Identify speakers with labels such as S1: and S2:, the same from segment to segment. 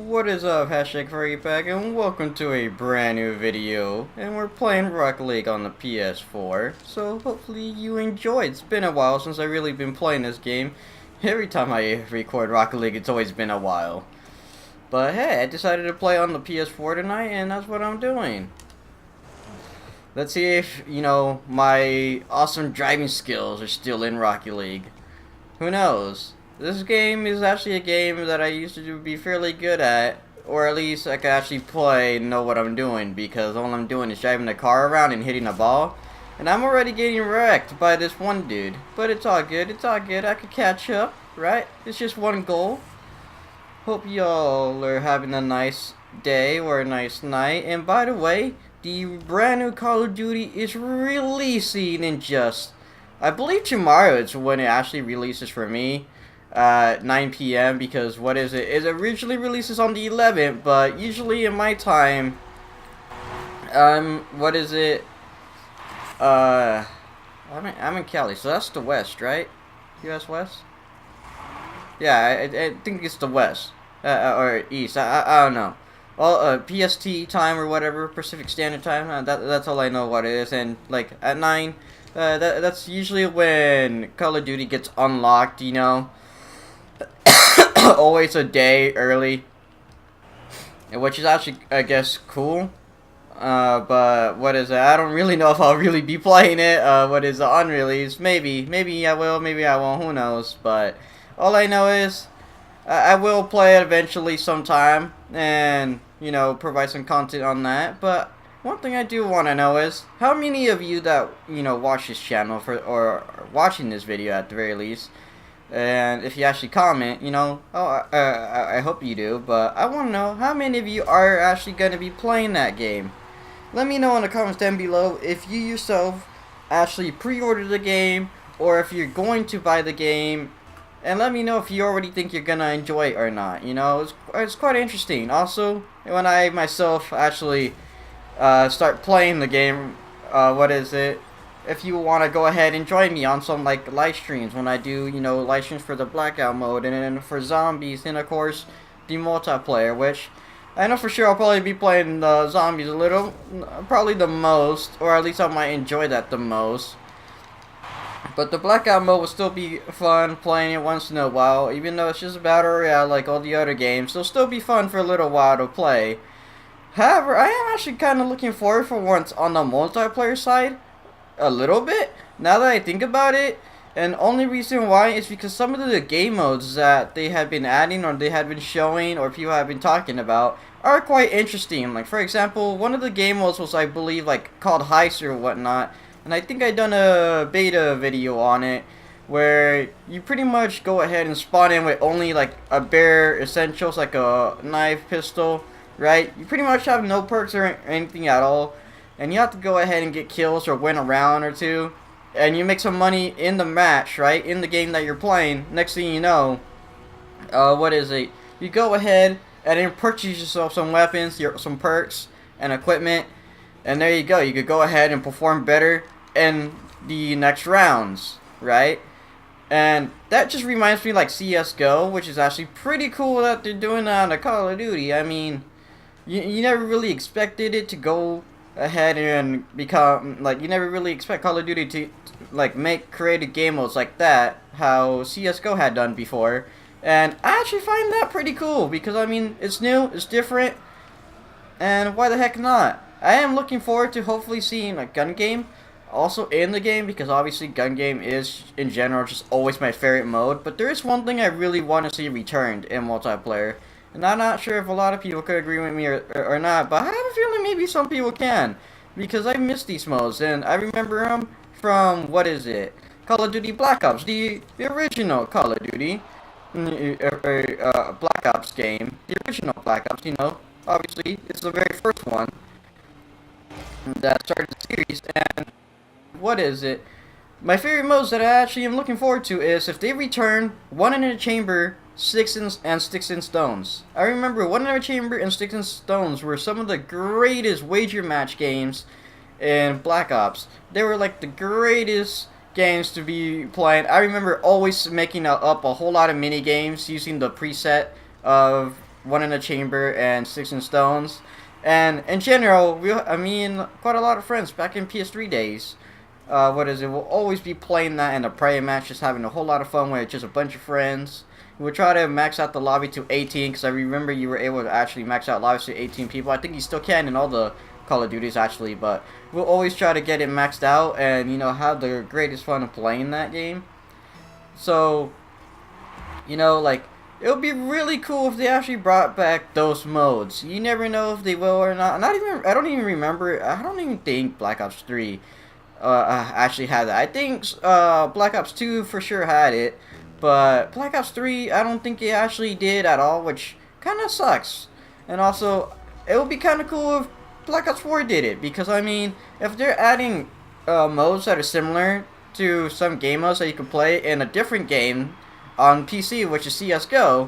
S1: What is up, hashtag FURRYPACK, and welcome to a brand new video. And we're playing Rocket League on the PS4, so hopefully you enjoy. It's been a while since I've really been playing this game. Every time I record Rocket League, it's always been a while. But hey, I decided to play on the PS4 tonight, and that's what I'm doing. Let's see if, my awesome driving skills are still in Rocket League. Who knows? This game is actually a game that I used to be fairly good at, or at least I could actually play and know what I'm doing, because all I'm doing is driving the car around and hitting a ball, and I'm already getting wrecked by this one dude. But it's all good, I could catch up, right? It's just one goal. Hope y'all are having a nice day or a nice night, and by the way, the brand new Call of Duty is releasing in just, I believe tomorrow is when it actually releases for me. 9 p.m. because what is it? It originally releases on the 11th, but usually in my time, what is it? I'm in Cali, so that's the West, right? U.S. West? Yeah, I think it's the West, or East. I don't know. Well, PST time or whatever, Pacific Standard Time. That's all I know what it is. And like at 9, that's usually when Call of Duty gets unlocked. Always a day early, which is actually, I guess, cool. But what is it? I don't really know if I'll really be playing it. What is it, on release? Maybe I will, maybe I won't, who knows. But all I know is I will play it eventually sometime, and provide some content on that. But one thing I do want to know is how many of you that watch this channel or watching this video at the very least. And if you actually comment, I hope you do, but I want to know how many of you are actually going to be playing that game. Let me know in the comments down below if you yourself actually pre-ordered the game, or if you're going to buy the game, and let me know if you already think you're going to enjoy it or not. It's quite interesting. Also, when I myself actually start playing the game, if you want to go ahead and join me on some live streams when I do live streams for the blackout mode, and then for zombies, and of course the multiplayer, which I know for sure I'll probably be playing the zombies a little, probably the most, or at least I might enjoy that the most. But the blackout mode will still be fun playing it once in a while, even though it's just a battle royale like all the other games. It'll still be fun for a little while to play. However, I am actually kind of looking forward for once on the multiplayer side. A little bit, now that I think about it, and only reason why is because some of the game modes that they have been adding, or they have been showing, or people have been talking about are quite interesting. Like for example, one of the game modes was, I believe, called Heist or whatnot, and I think I done a beta video on it where you pretty much go ahead and spawn in with only a bare essentials, like a knife, pistol, right? You pretty much have no perks or anything at all. And you have to go ahead and get kills or win a round or two. And you make some money in the match, right? In the game that you're playing. Next thing you know, you go ahead and then purchase yourself some weapons, some perks, and equipment. And there you go. You could go ahead and perform better in the next rounds, right? And that just reminds me CSGO, which is actually pretty cool that they're doing that on the Call of Duty. I mean, you never really expected it to go ahead and become you never really expect Call of Duty to make creative game modes like that, how CSGO had done before. And I actually find that pretty cool, because I mean, it's new, it's different, and why the heck not? I am looking forward to hopefully seeing a gun game also in the game, because obviously gun game is in general just always my favorite mode. But there is one thing I really want to see returned in multiplayer, and I'm not sure if a lot of people could agree with me or not, but I have a feeling maybe some people can, because I miss these modes, and I remember them from, Call of Duty Black Ops, the original Call of Duty, Black Ops game, the original Black Ops, obviously, it's the very first one that started the series. And my favorite modes that I actually am looking forward to is if they return One in a Chamber, Sticks and Stones. I remember One in a Chamber and Sticks and Stones were some of the greatest wager match games in Black Ops. They were the greatest games to be playing. I remember always making up a whole lot of mini games using the preset of One in a Chamber and Sticks and Stones. And in general, me and quite a lot of friends back in PS3 days, we'll always be playing that in a private match, just having a whole lot of fun with just a bunch of friends. We'll try to max out the lobby to 18, because I remember you were able to actually max out lobbies to 18 people. I think you still can in all the Call of Duties actually, but we'll always try to get it maxed out and, you know, have the greatest fun of playing that game. So, you know, like, it would be really cool if they actually brought back those modes. You never know if they will or not. I don't even remember. I don't even think Black Ops 3 actually had that. I think Black Ops 2 for sure had it, but Black Ops 3 I don't think it actually did at all, which kind of sucks. And also, it would be kind of cool if Black Ops 4 did it, because I mean, if they're adding modes that are similar to some game modes that you can play in a different game on PC, which is CSGO,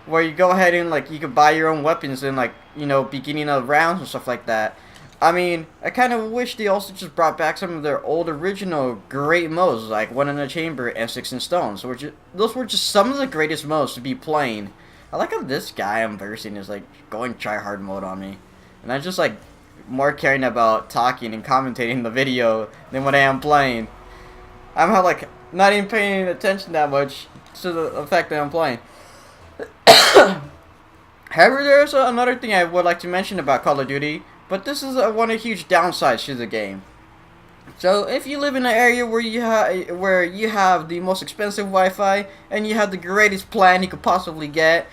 S1: where you go ahead and, like, you can buy your own weapons in, like, you know, beginning of rounds and stuff like that. I mean, I kind of wish they also just brought back some of their old original great modes, like One in a Chamber and Sticks and Stones. Those were just some of the greatest modes to be playing. I like how this guy I'm versing is, like, going try-hard mode on me. And I'm just, like, more caring about talking and commentating the video than what I am playing. I'm, like, not even paying attention that much to the fact that I'm playing. However, there's another thing I would like to mention about Call of Duty, but this is one of the huge downsides to the game. So if you live in an area where you have the most expensive Wi-Fi and you have the greatest plan you could possibly get,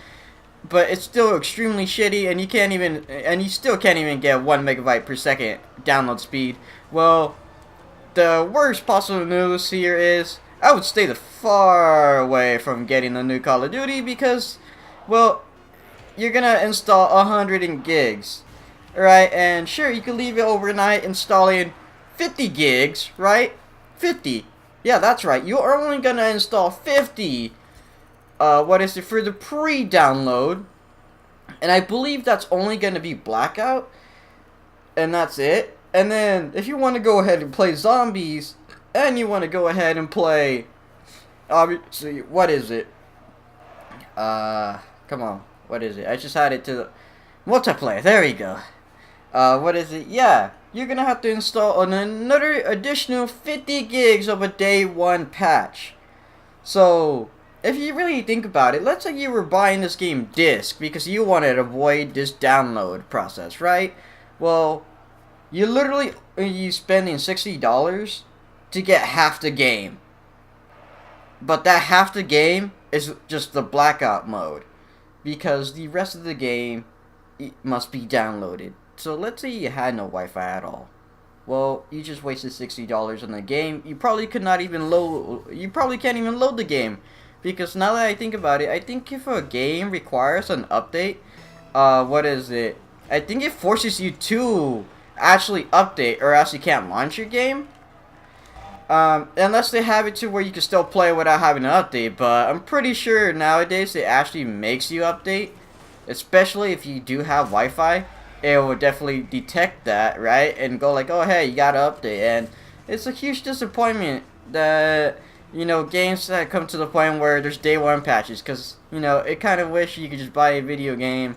S1: but it's still extremely shitty and you still can't even get 1 megabyte per second download speed, well, the worst possible news here is I would stay the far away from getting a new Call of Duty, because, well, you're gonna install 100 gigs, right? And sure, you can leave it overnight installing 50 gigs, right? 50. Yeah, that's right. You are only gonna install 50. For the pre-download, and I believe that's only gonna be Blackout, and that's it. And then if you want to go ahead and play zombies, and you want to go ahead and play, obviously, what is it? Come on, what is it? I just had it to the multiplayer. There we go. What is it? Yeah, you're gonna have to install another additional 50 gigs of a day one patch. So, if you really think about it, let's say you were buying this game disc because you wanted to avoid this download process, right? Well, you spending $60 to get half the game. But that half the game is just the Blackout mode, because the rest of the game must be downloaded. So let's say you had no Wi-Fi at all. Well, you just wasted $60 on the game. You probably can't even load the game, because now that I think about it, I think if a game requires an update, I think it forces you to actually update, or else you can't launch your game. Unless they have it to where you can still play without having an update, but I'm pretty sure nowadays it actually makes you update, especially if you do have Wi-Fi. It will definitely detect that, right, and go like, oh hey, you gotta update. And it's a huge disappointment that, you know, games that come to the point where there's day one patches, because, you know, it kind of wish you could just buy a video game,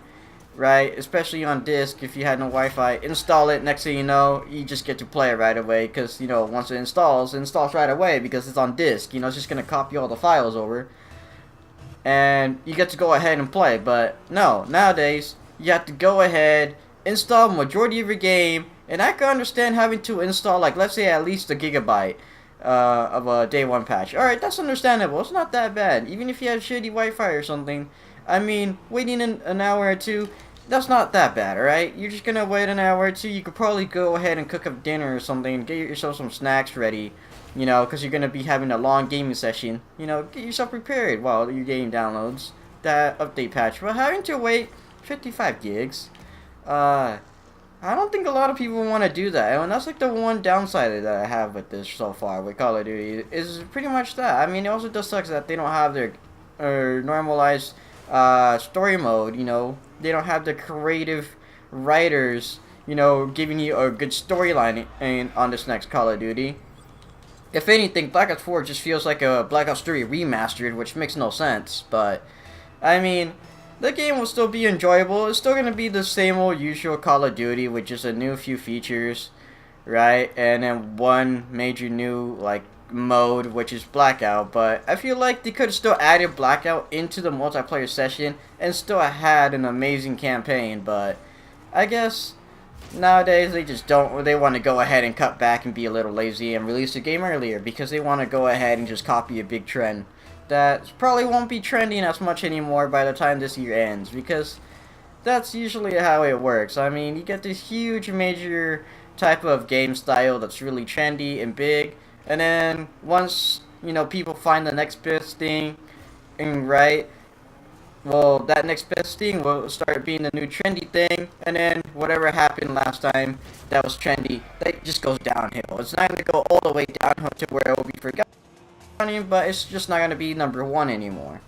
S1: right, especially on disc. If you had no Wi-Fi, install it, next thing you know, you just get to play it right away, because, you know, once it installs right away, because it's on disc. You know, it's just gonna copy all the files over, and you get to go ahead and play. But no, nowadays you have to go ahead, install majority of your game, and I can understand having to install, like, let's say at least a gigabyte of a day one patch. Alright, that's understandable. It's not that bad. Even if you have shitty Wi-Fi or something, I mean, waiting an hour or two, that's not that bad, alright? You're just gonna wait an hour or two. You could probably go ahead and cook up dinner or something, get yourself some snacks ready, you know, because you're gonna be having a long gaming session. You know, get yourself prepared while your game downloads that update patch. But having to wait 55 gigs, I don't think a lot of people want to do that, and that's like the one downside that I have with this so far with Call of Duty, is pretty much that. I mean, it also does suck that they don't have their normalized story mode. You know, they don't have the creative writers, you know, giving you a good storyline on this next Call of Duty. If anything, Black Ops 4 just feels like a Black Ops 3 remastered, which makes no sense. But I mean, the game will still be enjoyable. It's still gonna be the same old usual Call of Duty with just a new few features, right? And then one major new like mode, which is Blackout. But I feel like they could have still added Blackout into the multiplayer session and still had an amazing campaign. But I guess nowadays they just don't. They want to go ahead and cut back and be a little lazy and release the game earlier because they want to go ahead and just copy a big trend that probably won't be trending as much anymore by the time this year ends, because that's usually how it works. I mean, you get this huge major type of game style that's really trendy and big, and then once, you know, people find the next best thing, and right, well, that next best thing will start being the new trendy thing, and then whatever happened last time that was trendy, that just goes downhill. It's not going to go all the way downhill to where it will be forgotten, but it's just not going to be #1 anymore.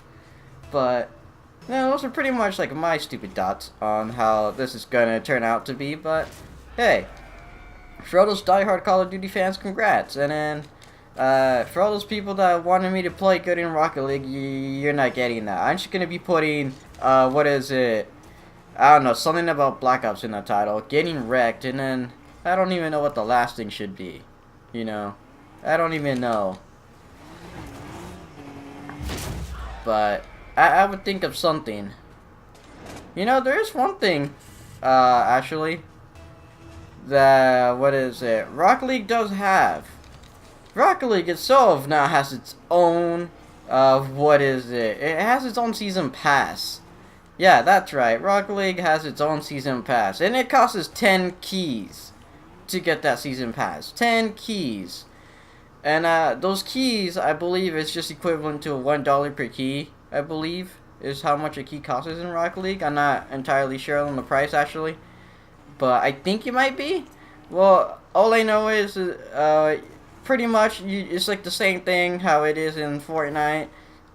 S1: But yeah, those are pretty much like my stupid thoughts on how this is going to turn out to be. But hey, for all those diehard Call of Duty fans, congrats. And then for all those people that wanted me to play good in Rocket League, you're not getting that. I'm just going to be putting, what is it? I don't know, something about Black Ops in the title, getting wrecked, and then I don't even know what the last thing should be. You know, I don't even know. But I would think of something. You know, there is one thing, actually, that, what is it? Rocket League does have. Rocket League itself now has its own, what is it? It has its own season pass. Yeah, that's right. Rocket League has its own season pass. And it costs 10 keys to get that season pass. 10 keys. And those keys, I believe, is just equivalent to $1 per key, I believe, is how much a key costs in Rocket League. I'm not entirely sure on the price, actually, but I think it might be. Well, all I know is, pretty much, it's like the same thing how it is in Fortnite,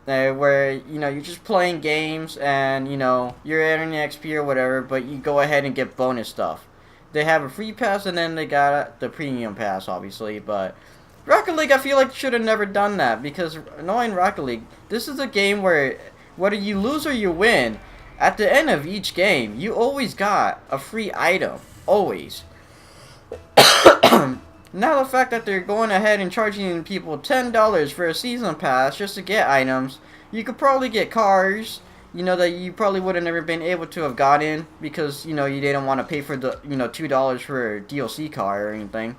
S1: where, you know, you're just playing games, and, you know, you're earning XP or whatever, but you go ahead and get bonus stuff. They have a free pass, and then they got the premium pass, obviously, but Rocket League, I feel like, should have never done that, because knowing Rocket League, this is a game where whether you lose or you win, at the end of each game, you always got a free item. Always. Now the fact that they're going ahead and charging people $10 for a season pass just to get items, you could probably get cars, you know, that you probably would have never been able to have gotten because, you know, you didn't want to pay for the, you know, $2 for a DLC car or anything.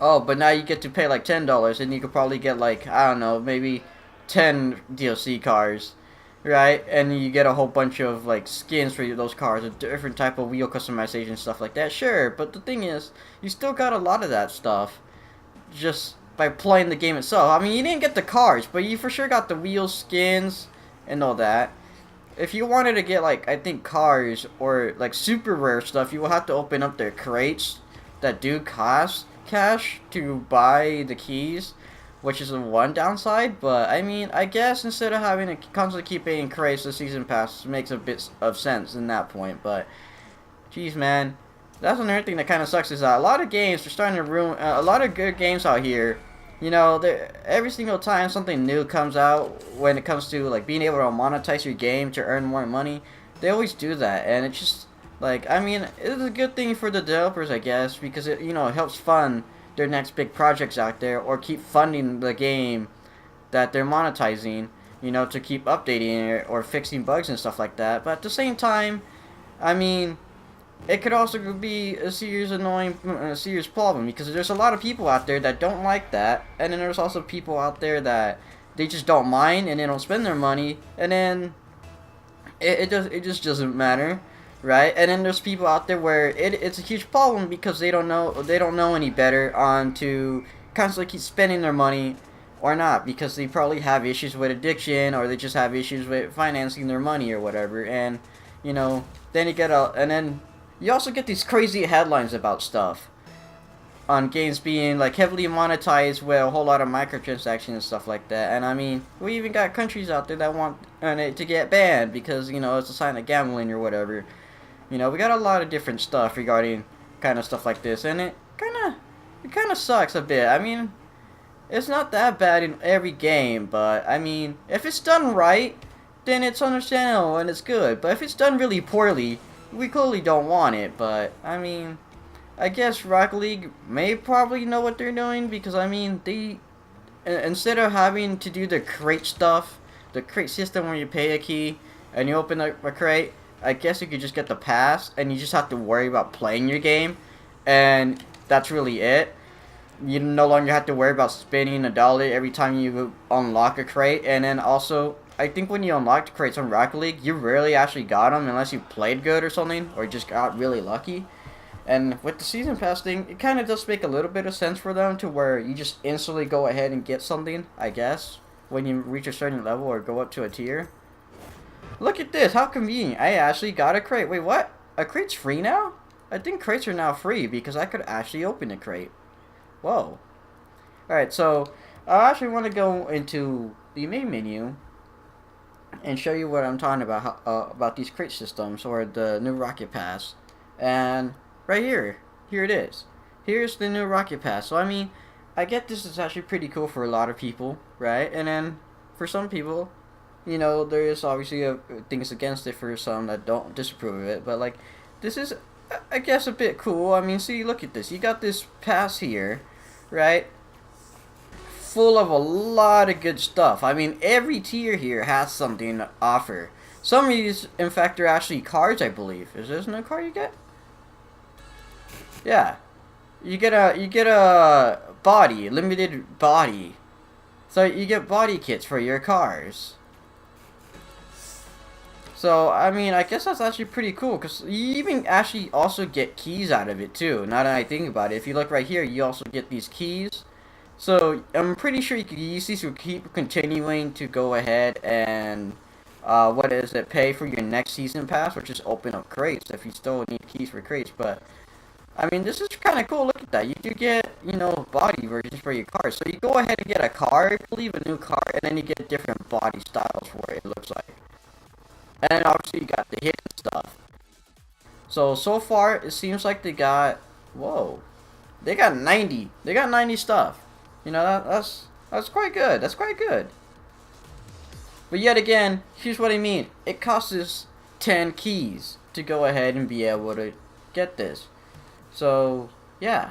S1: Oh, but now you get to pay like $10, and you could probably get like, I don't know, maybe 10 DLC cars, right? And you get a whole bunch of like skins for those cars, a different type of wheel customization, stuff like that. Sure, but the thing is, you still got a lot of that stuff just by playing the game itself. I mean, you didn't get the cars, but you for sure got the wheel skins and all that. If you wanted to get like, I think, cars or like super rare stuff, you will have to open up their crates that do cost cash to buy the keys, which is the one downside. But I mean, I guess instead of having to constantly keep paying crates, the season pass makes a bit of sense in that point. But geez, man, that's another thing that kind of sucks, is that a lot of games are starting to ruin a lot of good games out here. You know, every single time something new comes out, when it comes to like being able to monetize your game to earn more money, they always do that, and it's just like, I mean, it's a good thing for the developers, I guess, because it, you know, it helps fund their next big projects out there, or keep funding the game that they're monetizing, you know, to keep updating it or fixing bugs and stuff like that. But at the same time, I mean, it could also be a serious serious problem, because there's a lot of people out there that don't like that, and then there's also people out there that they just don't mind and they don't spend their money, and then it just doesn't matter. Right, and then there's people out there where it's a huge problem because they don't know any better on to constantly keep spending their money or not, because they probably have issues with addiction, or they just have issues with financing their money or whatever. And you know, then you also get these crazy headlines about stuff on games being like heavily monetized with a whole lot of microtransactions and stuff like that. And I mean, we even got countries out there that want it to get banned because, you know, it's a sign of gambling or whatever. You know, we got a lot of different stuff regarding kind of stuff like this, and it kind of sucks a bit. I mean, it's not that bad in every game, but I mean, if it's done right, then it's understandable and it's good. But if it's done really poorly, we clearly don't want it. But I mean, I guess Rocket League may probably know what they're doing, because I mean, they, instead of having to do the crate stuff, the crate system where you pay a key and you open a crate, I guess you could just get the pass and you just have to worry about playing your game, and that's really it. You no longer have to worry about spending $1 every time you unlock a crate. And then also, I think when you unlock the crates on Rocket League, you rarely actually got them unless you played good or something, or just got really lucky. And with the season pass thing, it kind of does make a little bit of sense for them, to where you just instantly go ahead and get something, I guess, when you reach a certain level or go up to a tier. Look at this, how convenient. I actually got a crate. Wait, what? A crate's free now? I think crates are now free, because I could actually open a crate. Whoa. Alright, so I actually want to go into the main menu and show you what I'm talking about, about these crate systems, or the new Rocket Pass. And right here it is. Here's the new Rocket Pass. So I mean, I get this is actually pretty cool for a lot of people, right? And then for some people, you know, there is obviously things against it for some that don't disapprove of it. But like, this is, I guess, a bit cool. I mean, see, look at this. You got this pass here, right? Full of a lot of good stuff. I mean, every tier here has something to offer. Some of these, in fact, are actually cards, I believe. Is this no card you get? Yeah. You get a body, limited body. So you get body kits for your cars. So, I mean, I guess that's actually pretty cool, because you even actually also get keys out of it, too. Now that I think about it, if you look right here, you also get these keys. So, I'm pretty sure you could use these to keep continuing to go ahead and, pay for your next season pass, or just open up crates if you still need keys for crates. But, I mean, this is kind of cool. Look at that. You do get, you know, body versions for your car. So, you go ahead and get a car, I believe, a new car, and then you get different body styles for it looks like. And obviously you got the hidden stuff. So far it seems like they got, whoa, they got 90. They got 90 stuff. You know, that's quite good. That's quite good. But yet again, here's what I mean. It costs us 10 keys to go ahead and be able to get this. So yeah.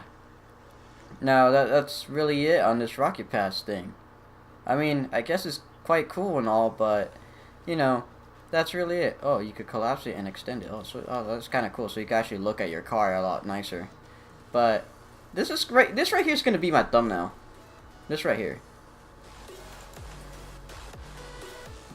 S1: Now that's really it on this Rocket Pass thing. I mean, I guess it's quite cool and all, but you know, that's really it. Oh, you could collapse it and extend it. Oh, that's kind of cool. So you can actually look at your car a lot nicer. But this is great. This right here is going to be my thumbnail. This right here.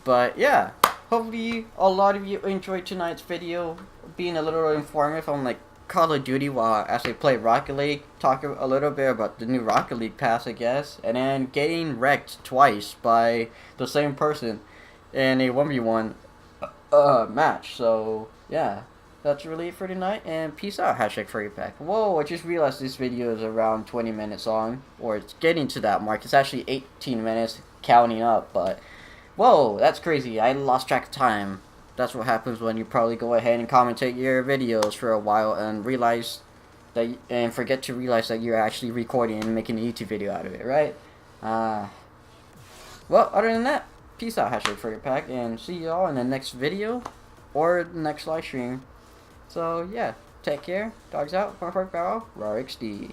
S1: But yeah, hopefully a lot of you enjoyed tonight's video, being a little informative on like Call of Duty while I actually play Rocket League. Talk a little bit about the new Rocket League pass, I guess, and then getting wrecked twice by the same person in a 1v1 match. So yeah, that's really it for tonight, and peace out. #FurryPack. Whoa, I just realized this video is around 20 minutes long, or it's getting to that mark. It's actually 18 minutes counting up, but whoa, that's crazy. I lost track of time. That's what happens when you probably go ahead and commentate your videos for a while and forget to realize that you're actually recording and making a YouTube video out of it, right? Well, other than that, peace out, #FurryPack, and see you all in the next video or the next live stream. So yeah, take care. Dogs out. Rekt.